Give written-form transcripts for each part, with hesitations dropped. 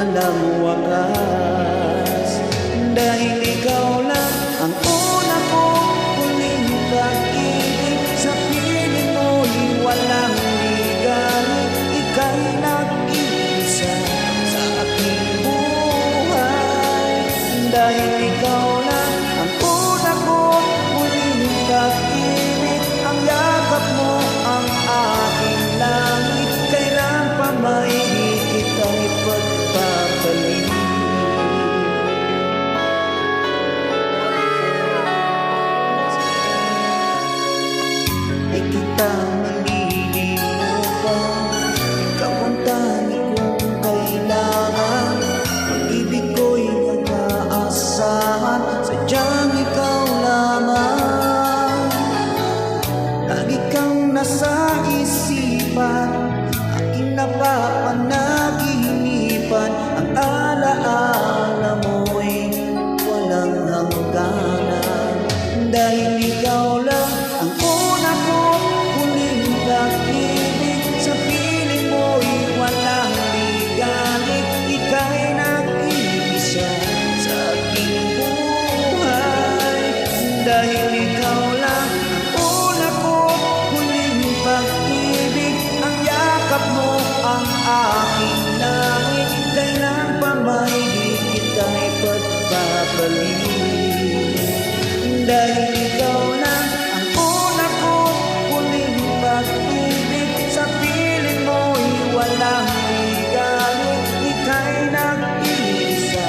walang wakas. Dahil ikaw lang ang una ko huling pag-ibig, sa piling mo'y walang ligalig. Ika'y nag-iisa sa aking buhay. Dahil ikaw lang ang una ko huling pag-ibig, ang yakap mo ang aking langit. Kailan pa may di kita'y pagpapalit. Di kita malilimutan, ikaw ang tanging kong kailangan. Pag-ibig ko'y nag-aasahan, sadyang ikaw lamang. Lagi kang nasa isipan, aking napapanaginipan. Ang alaala mo'y walang hangganan. Dahil ikaw lang ang una ko huling pag-ibig, sa piling mo'y walang ligalig. Ika'y nag-iisa sa aking buhay. Dahil ikaw lang ang una ko huling pag-ibig, ang yakap mo ang aking langit. Kailan pa may di kita'y pagpapalit. Dahil ikaw lang ang una ko huling pag-ibig, sa piling mo'y walang ligalig. Ika'y nag-iisa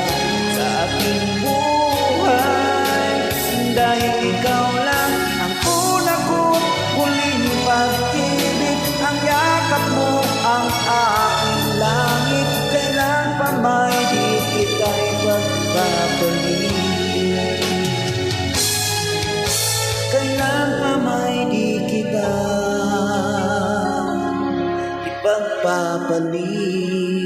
sa aking buhay. Dahil ikaw lang ang una ko huling pag-ibig, ang yakap mo ang aking langit. Kailan pa may di kita'y pagpapalit. Kailan pa may di kita ipagpapalit.